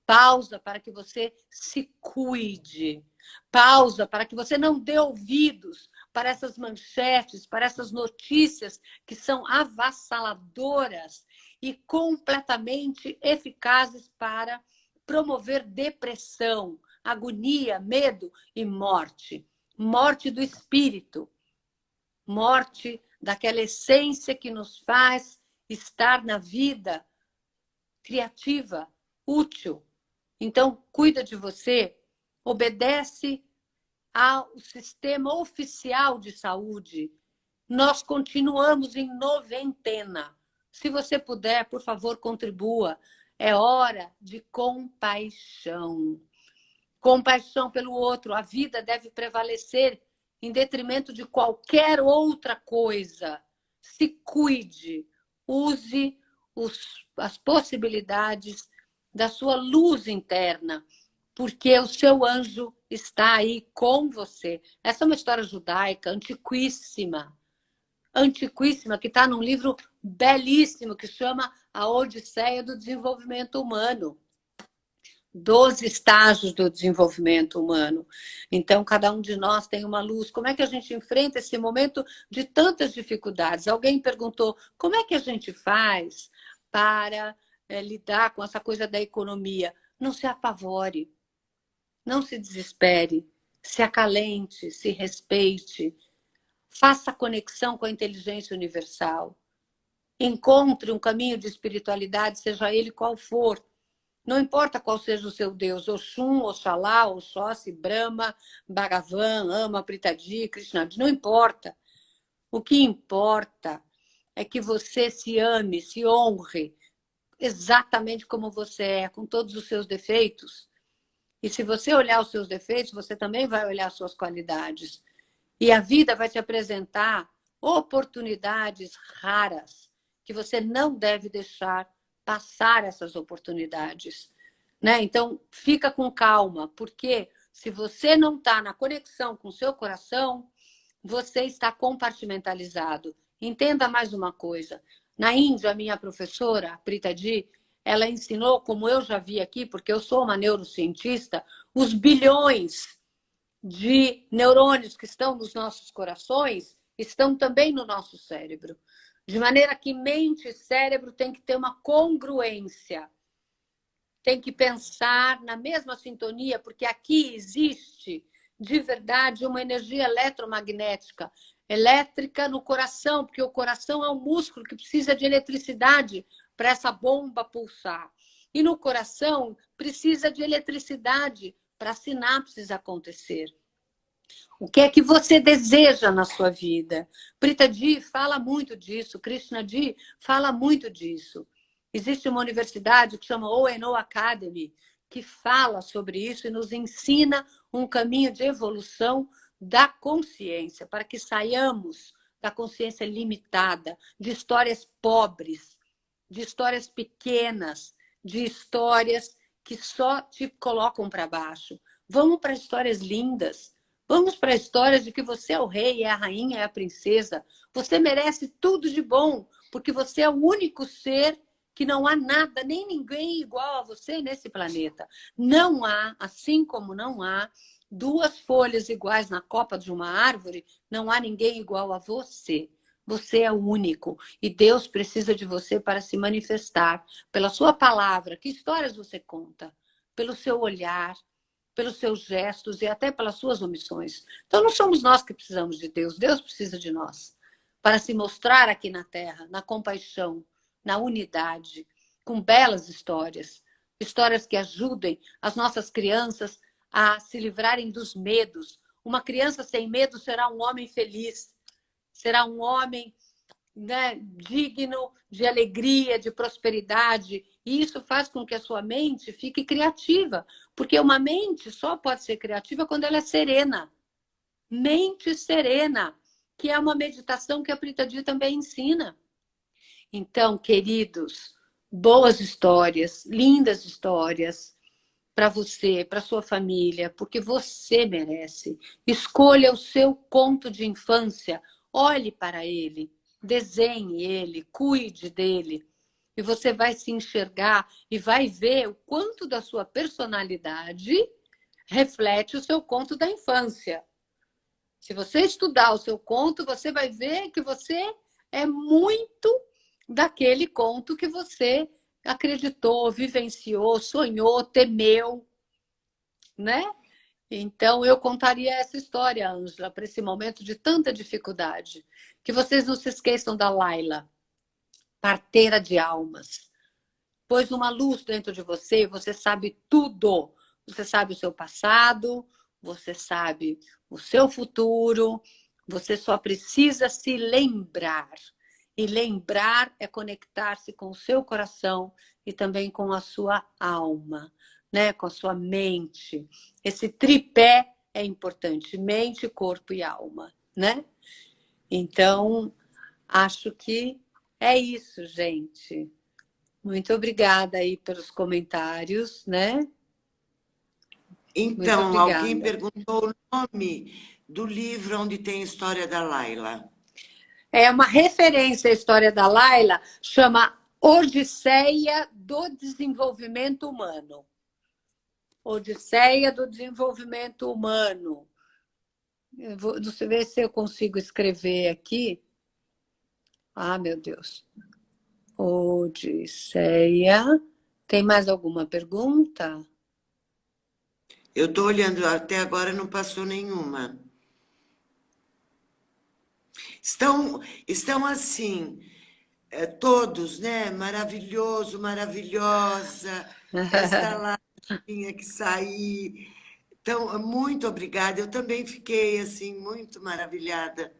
Pausa para que você se cuide. Pausa para que você não dê ouvidos para essas manchetes, para essas notícias que são avassaladoras e completamente eficazes para promover depressão, agonia, medo e morte. Morte do espírito. Morte daquela essência que nos faz estar na vida criativa, útil. Então, cuida de você, obedece ao sistema oficial de saúde. Nós continuamos em noventena. Se você puder, por favor, contribua. É hora de compaixão. Compaixão pelo outro. A vida deve prevalecer em detrimento de qualquer outra coisa. Se cuide. Use as possibilidades da sua luz interna, porque o seu anjo está aí com você. Essa é uma história judaica antiquíssima, que está num livro belíssimo que chama A Odisseia do Desenvolvimento Humano. 12 estágios do desenvolvimento humano. Então, cada um de nós tem uma luz. Como é que a gente enfrenta esse momento de tantas dificuldades? Alguém perguntou, como é que a gente faz para lidar com essa coisa da economia? Não se apavore, não se desespere, se acalente, se respeite, faça conexão com a inteligência universal, encontre um caminho de espiritualidade, seja ele qual for. Não importa qual seja o seu Deus, Oxum, Oxalá, Oxóssi, Brahma, Bhagavan, Ama, Pritadi, Krishnadi, não importa. O que importa é que você se ame, se honre, exatamente como você é, com todos os seus defeitos. E se você olhar os seus defeitos, você também vai olhar as suas qualidades. E a vida vai te apresentar oportunidades raras que você não deve deixar passar essas oportunidades, né? Então, fica com calma, porque se você não está na conexão com o seu coração, você está compartimentalizado. Entenda mais uma coisa. Na Índia, a minha professora, Prita Ji, ela ensinou, como eu já vi aqui, porque eu sou uma neurocientista, os bilhões de neurônios que estão nos nossos corações estão também no nosso cérebro. De maneira que mente e cérebro tem que ter uma congruência. Tem que pensar na mesma sintonia, porque aqui existe, de verdade, uma energia eletromagnética, elétrica no coração, porque o coração é um músculo que precisa de eletricidade para essa bomba pulsar. E no coração precisa de eletricidade para as sinapses acontecer. O que é que você deseja na sua vida? Prita Ji fala muito disso, Krishna Ji fala muito disso. Existe uma universidade que chama O&O Academy, que fala sobre isso e nos ensina um caminho de evolução da consciência, para que saiamos da consciência limitada, de histórias pobres, de histórias pequenas, de histórias que só te colocam para baixo. Vamos para histórias lindas. Vamos para a história de que você é o rei, é a rainha, é a princesa. Você merece tudo de bom, porque você é o único ser que não há nada, nem ninguém igual a você nesse planeta. Não há, assim como não há duas folhas iguais na copa de uma árvore, não há ninguém igual a você. Você é o único e Deus precisa de você para se manifestar pela sua palavra. Que histórias você conta? Pelo seu olhar, pelos seus gestos e até pelas suas omissões. Então não somos nós que precisamos de Deus, Deus precisa de nós para se mostrar aqui na Terra, na compaixão, na unidade, com belas histórias, histórias que ajudem as nossas crianças a se livrarem dos medos. Uma criança sem medo será um homem feliz, será um homem, né, digno de alegria, de prosperidade. E isso faz com que a sua mente fique criativa, porque uma mente só pode ser criativa quando ela é serena. Mente serena, que é uma meditação que a Prita Di também ensina. Então, queridos, boas histórias, lindas histórias para você, para sua família, porque você merece. Escolha o seu conto de infância, olhe para ele, desenhe ele, cuide dele. E você vai se enxergar e vai ver o quanto da sua personalidade reflete o seu conto da infância. Se você estudar o seu conto, você vai ver que você é muito daquele conto que você acreditou, vivenciou, sonhou, temeu, né? Então, eu contaria essa história, Ângela, para esse momento de tanta dificuldade. Que vocês não se esqueçam da Laila, parteira de almas. Pôs uma luz dentro de você, você sabe tudo. Você sabe o seu passado, você sabe o seu futuro, você só precisa se lembrar. E lembrar é conectar-se com o seu coração e também com a sua alma, né? Com a sua mente. Esse tripé é importante, mente, corpo e alma, né? Então, acho que é isso, gente. Muito obrigada aí pelos comentários, né? Muito Então, alguém obrigada. perguntou o nome do livro onde tem a história da Laila. É uma referência à história da Laila, chama Odisseia do Desenvolvimento Humano. Odisseia do Desenvolvimento Humano. Deixa eu ver se eu consigo escrever aqui. Ah, meu Deus. Odisseia. Tem mais alguma pergunta? Eu estou olhando, até agora não passou nenhuma. Estão assim, todos, né? Maravilhoso, maravilhosa, esta lá tinha que sair. Então, muito obrigada. Eu também fiquei assim, muito maravilhada.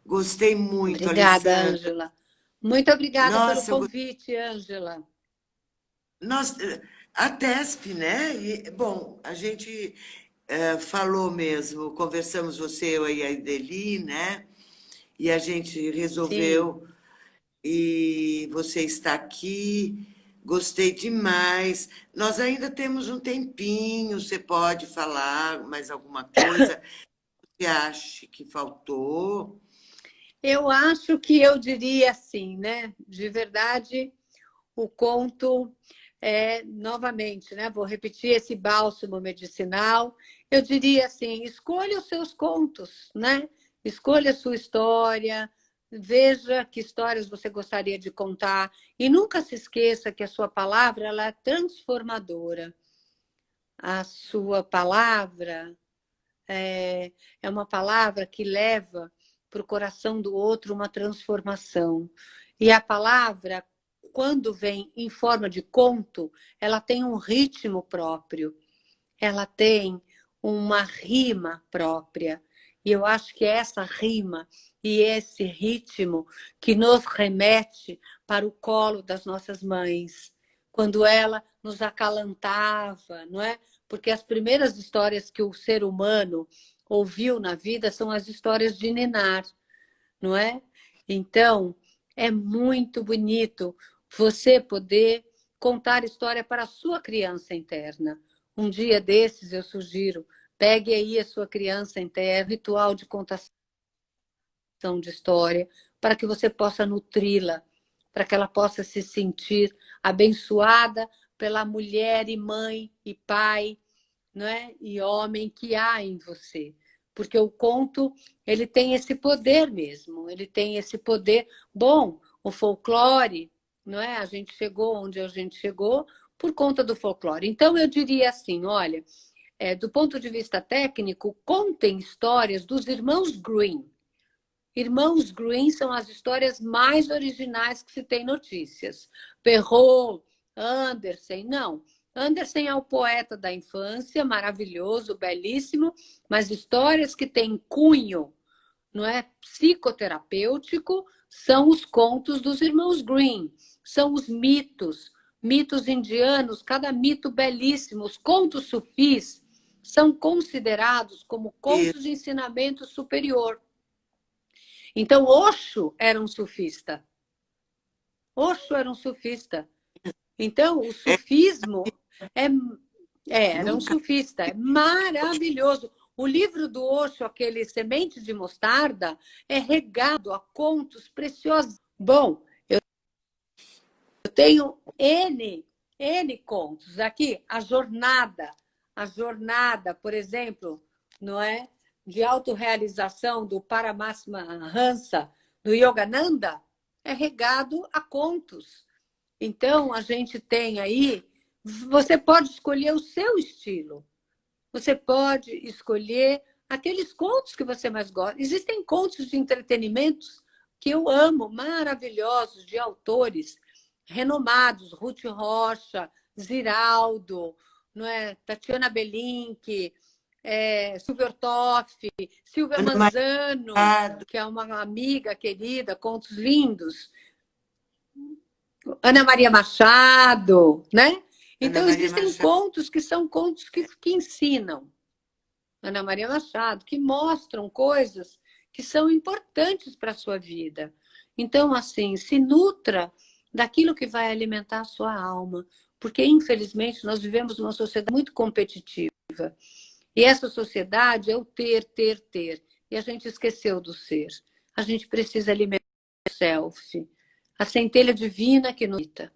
Gostei muito, Obrigada, Alessandra. Ângela. Muito obrigada pelo Nossa, convite, Ângela. nós, a TESP, né? E, bom, a gente falou mesmo, conversamos você, eu e a Ideli, né? E a gente Sim. resolveu, e você está aqui, gostei demais. Nós ainda temos um tempinho, você pode falar mais alguma coisa que acha que faltou? Eu acho que eu diria assim, né? De verdade, o conto é, novamente, né? Vou repetir esse bálsamo medicinal. Eu diria assim: escolha os seus contos, né? Escolha a sua história, veja que histórias você gostaria de contar e nunca se esqueça que a sua palavra ela é transformadora. A sua palavra é uma palavra que leva para o coração do outro uma transformação. E a palavra, quando vem em forma de conto, ela tem um ritmo próprio, ela tem uma rima própria. E eu acho que é essa rima e esse ritmo que nos remete para o colo das nossas mães, quando ela nos acalantava, não é? Porque as primeiras histórias que o ser humano ouviu na vida são as histórias de ninar, não é? Então, é muito bonito você poder contar história para a sua criança interna. Um dia desses, eu sugiro, pegue aí a sua criança interna, ritual de contação de história, para que você possa nutri-la, para que ela possa se sentir abençoada pela mulher e mãe e pai, não é? E homem que há em você. Porque o conto, ele tem esse poder mesmo, ele tem esse poder. Bom, o folclore, não é? A gente chegou onde a gente chegou por conta do folclore. Então, eu diria assim, olha, do ponto de vista técnico, contem histórias dos irmãos Grimm. Irmãos Grimm são as histórias mais originais que se tem notícias. Perrault, Andersen, não. Andersen é o poeta da infância, maravilhoso, belíssimo, mas histórias que têm cunho, não é, psicoterapêutico, são os contos dos irmãos Grimm, são os mitos, mitos indianos, cada mito belíssimo. Os contos sufis são considerados como contos de ensinamento superior. Então, Osho era um sufista. Osho era um sufista. Então, o sufismo era um Nunca. sufista. É maravilhoso. O livro do Osho, aquele Semente de Mostarda, é regado a contos preciosos. Bom, eu tenho N contos. Aqui, a jornada, por exemplo, não é? De autorrealização do Paramahansa, do Yogananda, é regado a contos. Então, a gente tem aí, você pode escolher o seu estilo. Você pode escolher aqueles contos que você mais gosta. Existem contos de entretenimentos que eu amo, maravilhosos, de autores renomados, Ruth Rocha, Ziraldo, não é? Tatiana Belink, Silvia Ortoff, Silvia Ana Manzano, Maria, que é uma amiga querida, contos lindos. Ana Maria Machado, né? Ana Então, Maria existem Machado. contos que são contos que ensinam. Ana Maria Machado, que mostram coisas que são importantes para a sua vida. Então, assim, se nutra daquilo que vai alimentar a sua alma. Porque, infelizmente, nós vivemos numa sociedade muito competitiva. E essa sociedade é o ter, ter, ter. E a gente esqueceu do ser. A gente precisa alimentar o self. A centelha divina que nos habita.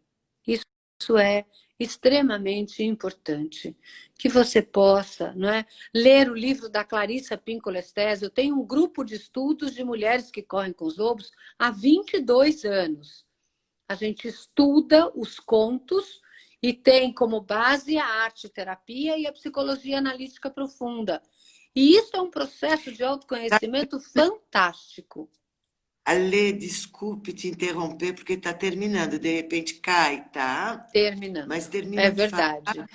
Isso é extremamente importante. Que você possa, não é, ler o livro da Clarissa Pinkola Estés. Eu tenho um grupo de estudos de mulheres que correm com os lobos há 22 anos. A gente estuda os contos e tem como base a arte-terapia e a psicologia analítica profunda. E isso é um processo de autoconhecimento fantástico. Ale, desculpe te interromper, porque está terminando. De repente cai, tá? Mas Terminando. É termina de falar. verdade.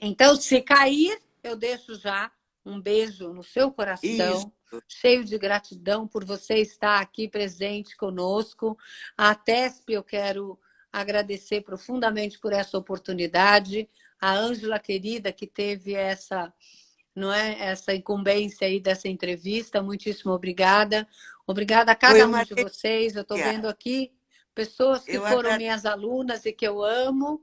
Então, se cair, eu deixo já um beijo no seu Isso. coração, cheio de gratidão por você estar aqui presente conosco. A TESP, eu quero agradecer profundamente por essa oportunidade. A Ângela querida, que teve essa, não é, essa incumbência aí dessa entrevista, muitíssimo obrigada. Obrigada a Foi cada um uma de vocês. Eu estou vendo delícia. aqui pessoas que Eu foram agradeço. minhas alunas e que eu amo.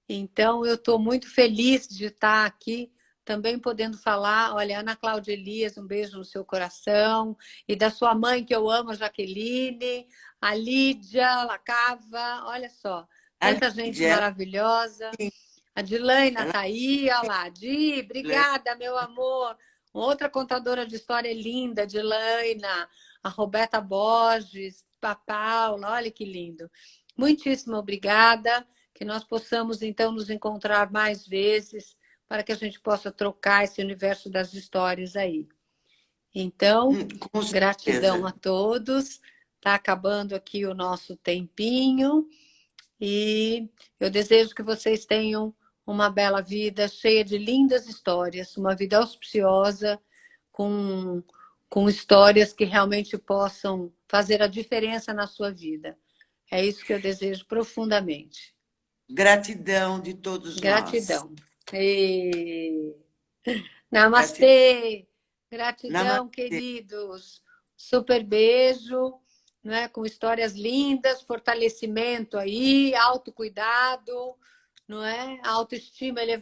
Então, eu estou muito feliz de estar aqui também podendo falar. Olha, Ana Cláudia Elias, um beijo no seu coração. E da sua mãe, que eu amo, a Jaqueline, a Lídia Lacava, olha só, A tanta gente Lídia, maravilhosa. A Dilaina ela está aí, olha lá. Di, obrigada, meu amor. Outra contadora de história linda, Dilaina, a Roberta Borges, a Paula, olha que lindo. Muitíssimo obrigada. Que nós possamos, então, nos encontrar mais vezes para que a gente possa trocar esse universo das histórias aí. Então, com gratidão certeza. a todos. Está acabando aqui o nosso tempinho e eu desejo que vocês tenham uma bela vida, cheia de lindas histórias, uma vida auspiciosa, com histórias que realmente possam fazer a diferença na sua vida. É isso que eu desejo profundamente. Gratidão de todos nós. Gratidão. E... Gratidão. Namastê! Gratidão, Namastê. queridos. Super beijo, não é? Com histórias lindas, fortalecimento aí, autocuidado, não é? Autoestima elevada.